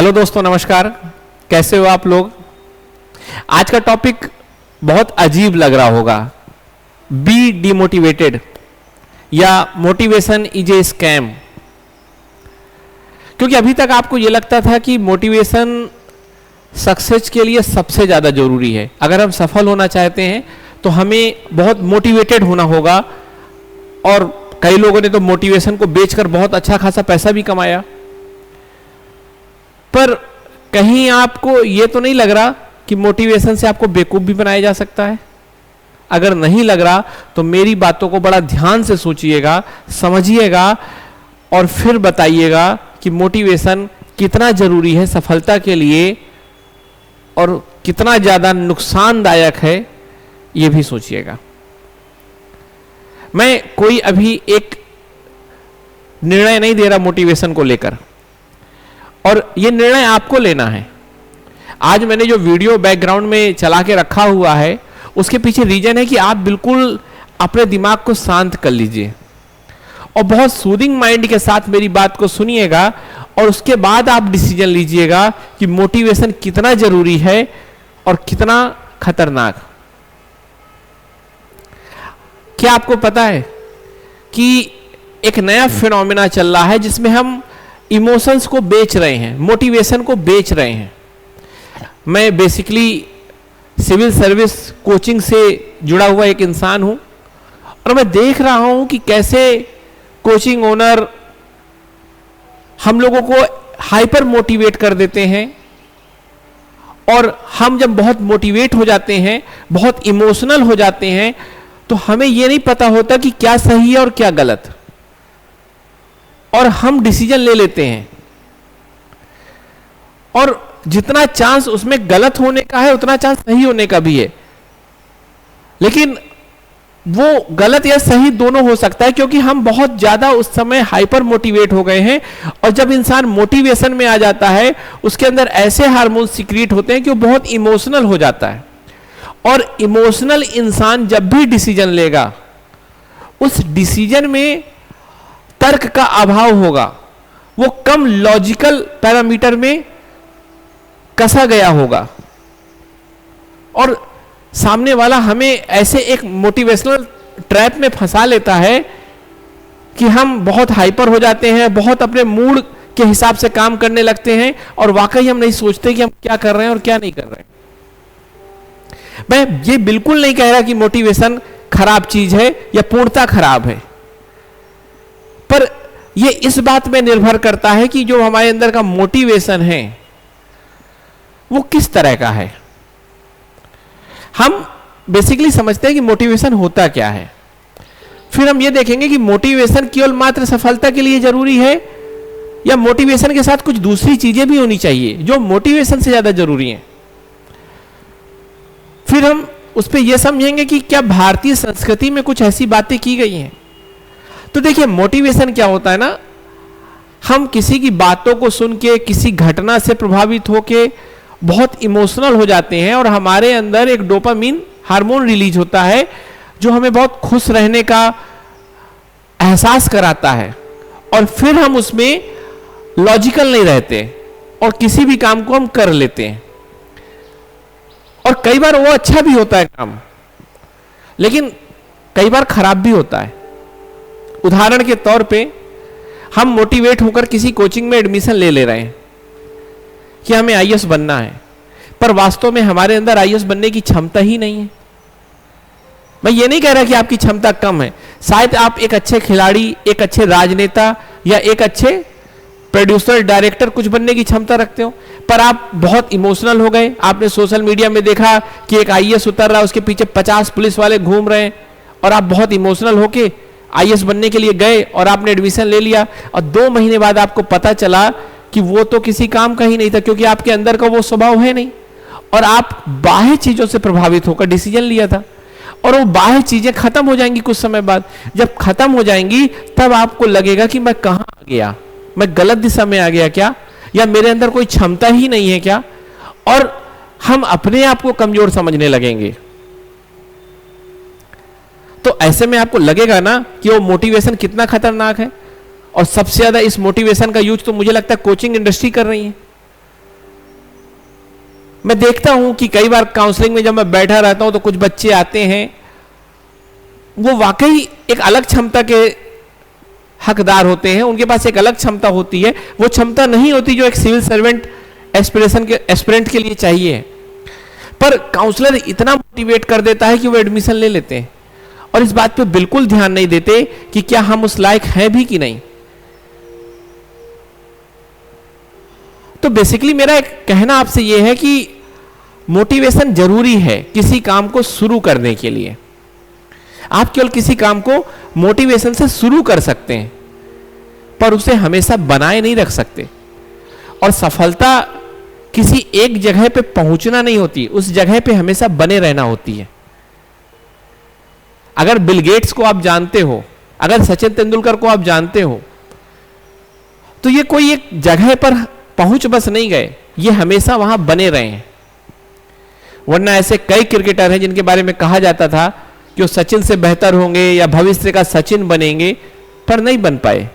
Hello दोस्तों, नमस्कार। कैसे हो आप लोग? आज का टॉपिक बहुत अजीब लग रहा होगा, बी डिमोटिवेटेड या मोटिवेशन इज ए स्कैम। क्योंकि अभी तक आपको यह लगता था कि मोटिवेशन सक्सेस के लिए सबसे ज्यादा जरूरी है। अगर हम सफल होना चाहते हैं तो हमें बहुत मोटिवेटेड होना होगा, और कई लोगों ने तो मोटिवेशन को बेचकर बहुत अच्छा खासा पैसा भी कमाया। पर कहीं आपको यह तो नहीं लग रहा कि मोटिवेशन से आपको बेवकूफ भी बनाया जा सकता है? अगर नहीं लग रहा तो मेरी बातों को बड़ा ध्यान से सोचिएगा, समझिएगा और फिर बताइएगा कि मोटिवेशन कितना जरूरी है सफलता के लिए और कितना ज्यादा नुकसानदायक है, यह भी सोचिएगा। मैं कोई अभी एक निर्णय नहीं दे रहा मोटिवेशन को लेकर, और यह निर्णय आपको लेना है। आज मैंने जो वीडियो बैकग्राउंड में चला के रखा हुआ है, उसके पीछे रीजन है कि आप बिल्कुल अपने दिमाग को शांत कर लीजिए और बहुत सूदिंग माइंड के साथ मेरी बात को सुनिएगा, और उसके बाद आप डिसीजन लीजिएगा कि मोटिवेशन कितना जरूरी है और कितना खतरनाक। क्या आपको पता है कि एक नया फिनोमेना चल रहा है जिसमें हम इमोशंस को बेच रहे हैं, मोटिवेशन को बेच रहे हैं। मैं बेसिकली सिविल सर्विस कोचिंग से जुड़ा हुआ एक इंसान हूं, और मैं देख रहा हूं कि कैसे कोचिंग ओनर हम लोगों को हाइपर मोटिवेट कर देते हैं, और हम जब बहुत मोटिवेट हो जाते हैं, बहुत इमोशनल हो जाते हैं, तो हमें यह नहीं पता होता कि क्या सही है और क्या गलत, और हम डिसीजन ले लेते हैं। और जितना चांस उसमें गलत होने का है उतना चांस सही होने का भी है, लेकिन वो गलत या सही दोनों हो सकता है, क्योंकि हम बहुत ज्यादा उस समय हाइपर मोटिवेट हो गए हैं। और जब इंसान मोटिवेशन में आ जाता है, उसके अंदर ऐसे हार्मोन सीक्रेट होते हैं कि वो बहुत इमोशनल हो जाता है। और इमोशनल इंसान जब भी डिसीजन लेगा, उस डिसीजन में तर्क का अभाव होगा, वो कम लॉजिकल पैरामीटर में कसा गया होगा, और सामने वाला हमें ऐसे एक मोटिवेशनल ट्रैप में फंसा लेता है कि हम बहुत हाइपर हो जाते हैं, बहुत अपने मूड के हिसाब से काम करने लगते हैं, और वाकई हम नहीं सोचते कि हम क्या कर रहे हैं और क्या नहीं कर रहे हैं। मैं ये बिल्कुल नहीं कह रहा कि मोटिवेशन खराब चीज है या पूर्णता खराब है, पर यह इस बात में निर्भर करता है कि जो हमारे अंदर का मोटिवेशन है वो किस तरह का है। हम बेसिकली समझते हैं कि मोटिवेशन होता क्या है, फिर हम ये देखेंगे कि मोटिवेशन केवल मात्र सफलता के लिए जरूरी है या मोटिवेशन के साथ कुछ दूसरी चीजें भी होनी चाहिए जो मोटिवेशन से ज्यादा जरूरी हैं। फिर हम उस पर यह समझेंगे कि क्या भारतीय संस्कृति में कुछ ऐसी बातें की गई हैं। तो देखिए, मोटिवेशन क्या होता है ना, हम किसी की बातों को सुन के, किसी घटना से प्रभावित होके बहुत इमोशनल हो जाते हैं, और हमारे अंदर एक डोपामीन हार्मोन रिलीज होता है जो हमें बहुत खुश रहने का एहसास कराता है, और फिर हम उसमें लॉजिकल नहीं रहते और किसी भी काम को हम कर लेते हैं। और कई बार वो अच्छा भी होता है काम, लेकिन कई बार खराब भी होता है। उदाहरण के तौर पे, हम मोटिवेट होकर किसी कोचिंग में एडमिशन ले रहे हैं कि हमें आईएएस बनना है, पर वास्तव में हमारे अंदर आईएएस बनने की क्षमता ही नहीं है। मैं ये नहीं कह रहा कि आपकी क्षमता कम है, शायद आप एक अच्छे खिलाड़ी, एक अच्छे राजनेता या एक अच्छे प्रोड्यूसर, डायरेक्टर कुछ बनने की क्षमता रखते हो, पर आप बहुत इमोशनल हो गए। आपने सोशल मीडिया में देखा कि एक आईएएस उतर रहा है, उसके पीछे 50 पुलिस वाले घूम रहे हैं, और आप बहुत इमोशनल होके आईएएस बनने के लिए गए और आपने एडमिशन ले लिया, और 2 महीने बाद आपको पता चला कि वो तो किसी काम का ही नहीं था, क्योंकि आपके अंदर का वो स्वभाव है नहीं, और आप बाह्य चीजों से प्रभावित होकर डिसीजन लिया था, और वो बाह्य चीजें खत्म हो जाएंगी कुछ समय बाद। जब खत्म हो जाएंगी तब आपको लगेगा कि मैं कहां आ गया, मैं गलत दिशा में आ गया क्या, या मेरे अंदर कोई क्षमता ही नहीं है क्या, और हम अपने आप को कमजोर समझने लगेंगे। तो ऐसे में आपको लगेगा ना कि वो मोटिवेशन कितना खतरनाक है। और सबसे ज्यादा इस मोटिवेशन का यूज तो मुझे लगता है कोचिंग इंडस्ट्री कर रही है। मैं देखता हूं कि कई बार काउंसलिंग में जब मैं बैठा रहता हूं तो कुछ बच्चे आते हैं, वो वाकई एक अलग क्षमता के हकदार होते हैं, उनके पास एक अलग क्षमता होती है, वो क्षमता नहीं होती जो एक सिविल सर्वेंट एस्पिरेंट के लिए चाहिए, पर काउंसलर इतना मोटिवेट कर देता है कि वो एडमिशन ले लेते हैं और इस बात पे बिल्कुल ध्यान नहीं देते कि क्या हम उस लायक हैं भी कि नहीं। तो बेसिकली मेरा एक कहना आपसे यह है कि मोटिवेशन जरूरी है किसी काम को शुरू करने के लिए। आप केवल किसी काम को मोटिवेशन से शुरू कर सकते हैं, पर उसे हमेशा बनाए नहीं रख सकते। और सफलता किसी एक जगह पे पहुंचना नहीं होती, उस जगह पे हमेशा बने रहना होती है। अगर बिल गेट्स को आप जानते हो, अगर सचिन तेंदुलकर को आप जानते हो, तो ये कोई एक जगह पर पहुंच बस नहीं गए, ये हमेशा वहां बने रहे हैं। वरना ऐसे कई क्रिकेटर हैं जिनके बारे में कहा जाता था कि वो सचिन से बेहतर होंगे या भविष्य का सचिन बनेंगे, पर नहीं बन पाए।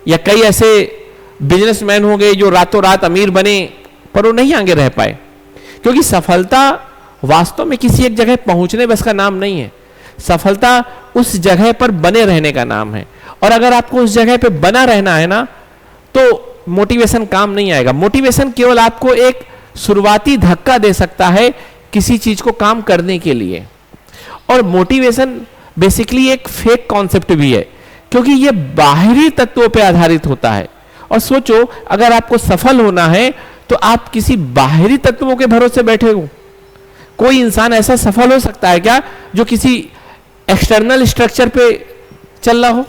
या कई ऐसे बिजनेसमैन होंगे जो रातों रात अमीर बने, पर वो नहीं आगे रह पाए। क्योंकि सफलता वास्तव में किसी एक जगह पहुंचने बस का नाम नहीं है, सफलता उस जगह पर बने रहने का नाम है। और अगर आपको उस जगह पे बना रहना है ना, तो मोटिवेशन काम नहीं आएगा। मोटिवेशन केवल आपको एक शुरुआती धक्का दे सकता है किसी चीज को काम करने के लिए। और मोटिवेशन बेसिकली एक फेक कॉन्सेप्ट भी है, क्योंकि ये बाहरी तत्वों पे आधारित होता है। और सोचो, अगर आपको सफल होना है तो आप किसी बाहरी तत्वों के भरोसे बैठे हो। कोई इंसान ऐसा सफल हो सकता है क्या जो किसी एक्सटर्नल स्ट्रक्चर पे चल रहा हो?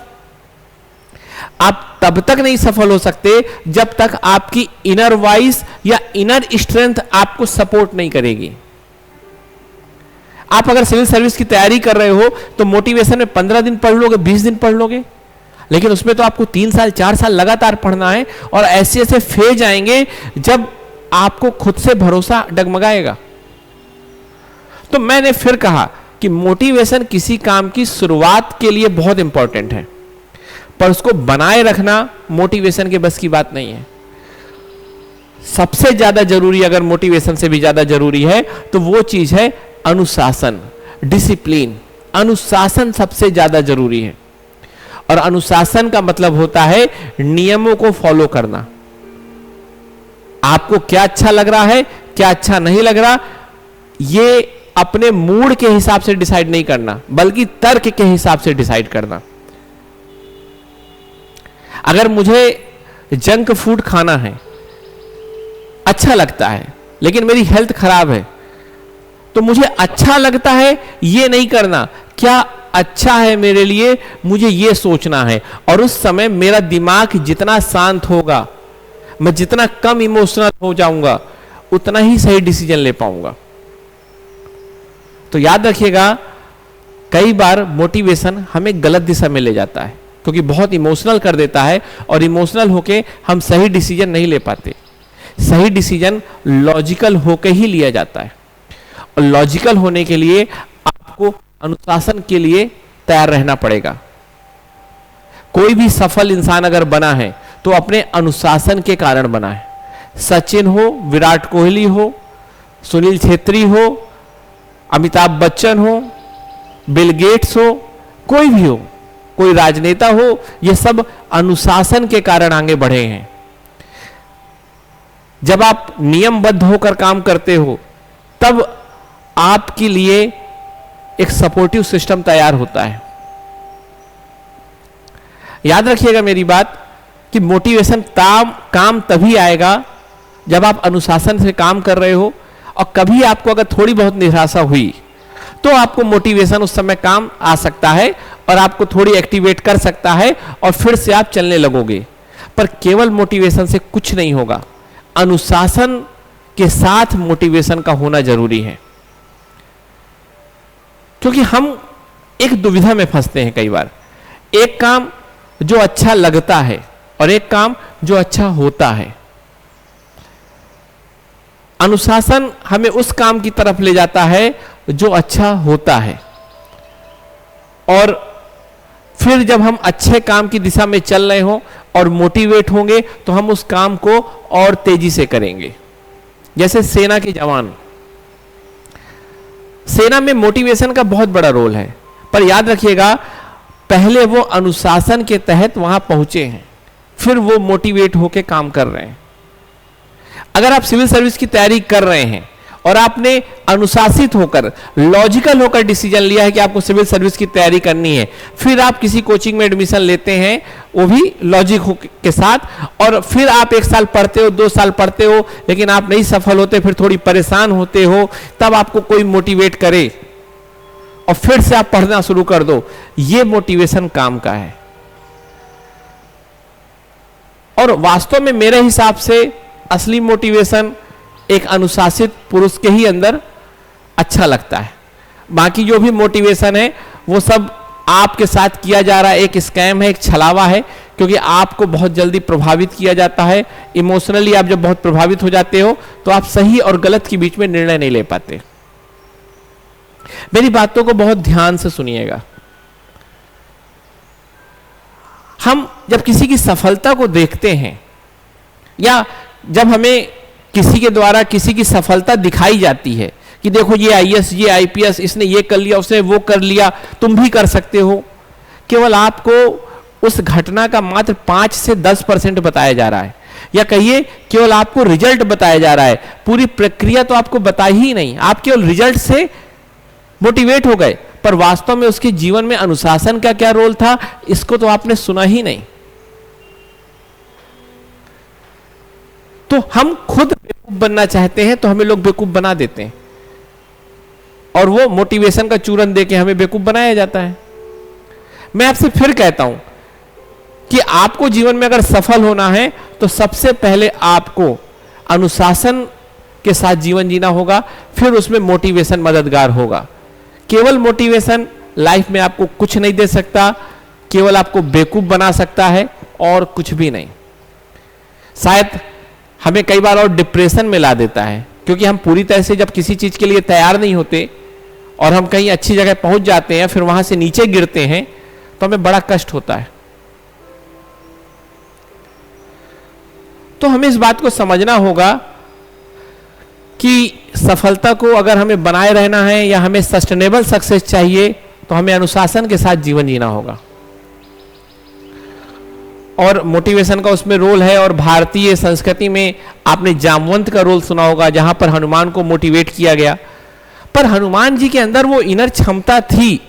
आप तब तक नहीं सफल हो सकते जब तक आपकी इनर वॉइस या इनर स्ट्रेंथ आपको सपोर्ट नहीं करेगी। आप अगर सिविल सर्विस की तैयारी कर रहे हो तो मोटिवेशन में 15 दिन पढ़ लोगे, 20 दिन पढ़ लोगे, लेकिन उसमें तो आपको 3 साल 4 साल लगातार पढ़ना है। और ऐसे ऐसे फेज आएंगे जब आपको खुद से भरोसा डगमगाएगा। तो मैंने फिर कहा कि मोटिवेशन किसी काम की शुरुआत के लिए बहुत इंपॉर्टेंट है, पर उसको बनाए रखना मोटिवेशन के बस की बात नहीं है। सबसे ज्यादा जरूरी, अगर मोटिवेशन से भी ज्यादा जरूरी है, तो वो चीज है अनुशासन, डिसिप्लिन। अनुशासन सबसे ज्यादा जरूरी है। और अनुशासन का मतलब होता है नियमों को फॉलो करना। आपको क्या अच्छा लग रहा है, क्या अच्छा नहीं लग रहा, ये अपने मूड के हिसाब से डिसाइड नहीं करना, बल्कि तर्क के हिसाब से डिसाइड करना। अगर मुझे जंक फूड खाना है, अच्छा लगता है, लेकिन मेरी हेल्थ खराब है, तो मुझे अच्छा लगता है ये नहीं करना, क्या अच्छा है मेरे लिए, मुझे ये सोचना है। और उस समय मेरा दिमाग जितना शांत होगा, मैं जितना कम इमोशनल हो जाऊंगा, उतना ही सही डिसीजन ले पाऊंगा। तो याद रखिएगा, कई बार मोटिवेशन हमें गलत दिशा में ले जाता है, क्योंकि बहुत इमोशनल कर देता है और इमोशनल होके हम सही डिसीजन नहीं ले पाते। सही डिसीजन लॉजिकल होके ही लिया जाता है, और लॉजिकल होने के लिए आपको अनुशासन के लिए तैयार रहना पड़ेगा। कोई भी सफल इंसान अगर बना है तो अपने अनुशासन के कारण बना है। सचिन हो, विराट कोहली हो, सुनील छेत्री हो, अमिताभ बच्चन हो, बिल गेट्स हो, कोई भी हो, कोई राजनेता हो, ये सब अनुशासन के कारण आगे बढ़े हैं। जब आप नियमबद्ध होकर काम करते हो, तब आपके लिए एक सपोर्टिव सिस्टम तैयार होता है। याद रखिएगा मेरी बात कि मोटिवेशन काम तभी आएगा जब आप अनुशासन से काम कर रहे हो। और कभी आपको अगर थोड़ी बहुत निराशा हुई तो आपको मोटिवेशन उस समय काम आ सकता है और आपको थोड़ी एक्टिवेट कर सकता है और फिर से आप चलने लगोगे। पर केवल मोटिवेशन से कुछ नहीं होगा, अनुशासन के साथ मोटिवेशन का होना जरूरी है। क्योंकि हम एक दुविधा में फंसते हैं कई बार, एक काम जो अच्छा लगता है और एक काम जो अच्छा होता है। अनुशासन हमें उस काम की तरफ ले जाता है जो अच्छा होता है, और फिर जब हम अच्छे काम की दिशा में चल रहे हों और मोटिवेट होंगे तो हम उस काम को और तेजी से करेंगे। जैसे सेना के जवान, सेना में मोटिवेशन का बहुत बड़ा रोल है, पर याद रखिएगा पहले वो अनुशासन के तहत वहां पहुंचे हैं, फिर वो मोटिवेट होकर काम कर रहे हैं। अगर आप सिविल सर्विस की तैयारी कर रहे हैं और आपने अनुशासित होकर, लॉजिकल होकर डिसीजन लिया है कि आपको सिविल सर्विस की तैयारी करनी है, फिर आप किसी कोचिंग में एडमिशन लेते हैं, वो भी लॉजिक के साथ, और फिर आप 1 साल पढ़ते हो, 2 साल पढ़ते हो, लेकिन आप नहीं सफल होते, फिर थोड़ी परेशान होते हो, तब आपको कोई मोटिवेट करे और फिर से आप पढ़ना शुरू कर दो, ये मोटिवेशन काम का है। और वास्तव में मेरे हिसाब से असली मोटिवेशन एक अनुशासित पुरुष के ही अंदर अच्छा लगता है। बाकी जो भी मोटिवेशन है वो सब आपके साथ किया जा रहा है, एक स्कैम है, एक छलावा है, क्योंकि आपको बहुत जल्दी प्रभावित किया जाता है। इमोशनली आप जब बहुत प्रभावित हो जाते हो तो आप सही और गलत के बीच में निर्णय नहीं ले पाते। मेरी बातों को बहुत ध्यान से सुनिएगा। हम जब किसी की सफलता को देखते हैं या जब हमें किसी के द्वारा किसी की सफलता दिखाई जाती है कि देखो ये आईएएस, ये आईपीएस, इसने ये कर लिया, उसने वो कर लिया, तुम भी कर सकते हो, केवल आपको उस घटना का मात्र 5 से 10% बताया जा रहा है, या कहिए केवल आपको रिजल्ट बताया जा रहा है, पूरी प्रक्रिया तो आपको बताई ही नहीं। आप केवल रिजल्ट से मोटिवेट हो गए, पर वास्तव में उसके जीवन में अनुशासन का क्या रोल था, इसको तो आपने सुना ही नहीं। तो हम खुद बेवकूफ बनना चाहते हैं तो हमें लोग बेवकूफ बना देते हैं, और वो मोटिवेशन का चूरन देके हमें बेवकूफ बनाया जाता है। मैं आपसे फिर कहता हूं कि आपको जीवन में अगर सफल होना है तो सबसे पहले आपको अनुशासन के साथ जीवन जीना होगा, फिर उसमें मोटिवेशन मददगार होगा। केवल मोटिवेशन लाइफ में आपको कुछ नहीं दे सकता, केवल आपको बेवकूफ बना सकता है और कुछ भी नहीं। शायद हमें कई बार और डिप्रेशन में ला देता है, क्योंकि हम पूरी तरह से जब किसी चीज के लिए तैयार नहीं होते और हम कहीं अच्छी जगह पहुंच जाते हैं, फिर वहां से नीचे गिरते हैं, तो हमें बड़ा कष्ट होता है। तो हमें इस बात को समझना होगा कि सफलता को अगर हमें बनाए रहना है या हमें सस्टेनेबल सक्सेस चाहिए, तो हमें अनुशासन के साथ जीवन जीना होगा। और मोटिवेशन का उसमें रोल है। और भारतीय संस्कृति में आपने जामवंत का रोल सुना होगा, जहां पर हनुमान को मोटिवेट किया गया, पर हनुमान जी के अंदर वो इनर क्षमता थी,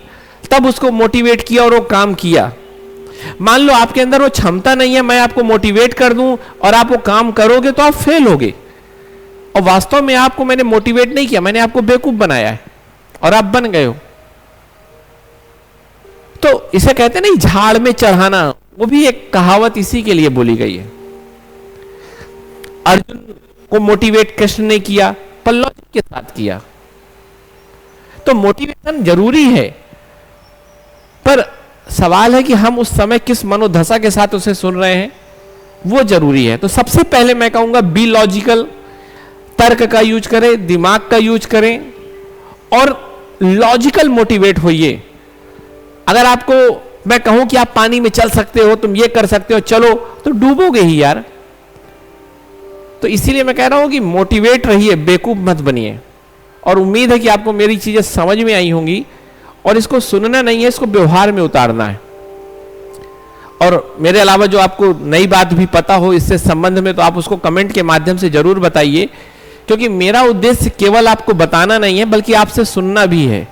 तब उसको मोटिवेट किया और वो काम किया। मान लो आपके अंदर वो क्षमता नहीं है, मैं आपको मोटिवेट कर दूं और आप वो काम करोगे तो आप फेल होगे, और वास्तव में आपको मैंने मोटिवेट नहीं किया, मैंने आपको बेवकूफ बनाया है और आप बन गए हो। तो इसे कहते नहीं झाड़ में चढ़ाना, वो भी एक कहावत इसी के लिए बोली गई है। अर्जुन को मोटिवेट कृष्ण ने किया, पर लॉजिक के साथ किया। तो मोटिवेशन जरूरी है, पर सवाल है कि हम उस समय किस मनोदशा के साथ उसे सुन रहे हैं, वो जरूरी है। तो सबसे पहले मैं कहूंगा बी लॉजिकल, तर्क का यूज करें, दिमाग का यूज करें और लॉजिकल मोटिवेट होइए। अगर आपको मैं कहूं कि आप पानी में चल सकते हो, तुम ये कर सकते हो, चलो, तो डूबोगे ही यार। तो इसीलिए मैं कह रहा हूं कि मोटिवेट रहिए, बेवकूफ मत बनिए। और उम्मीद है कि आपको मेरी चीजें समझ में आई होंगी, और इसको सुनना नहीं है, इसको व्यवहार में उतारना है। और मेरे अलावा जो आपको नई बात भी पता हो इससे संबंध में, तो आप उसको कमेंट के माध्यम से जरूर बताइए, क्योंकि मेरा उद्देश्य केवल आपको बताना नहीं है, बल्कि आपसे सुनना भी है।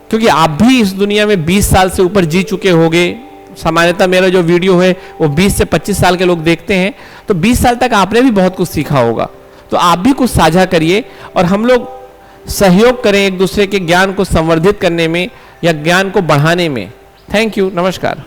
क्योंकि आप भी इस दुनिया में 20 साल से ऊपर जी चुके होंगे। सामान्यतः मेरा जो वीडियो है वो 20 से 25 साल के लोग देखते हैं, तो 20 साल तक आपने भी बहुत कुछ सीखा होगा। तो आप भी कुछ साझा करिए और हम लोग सहयोग करें एक दूसरे के ज्ञान को संवर्धित करने में या ज्ञान को बढ़ाने में। थैंक यू, नमस्कार।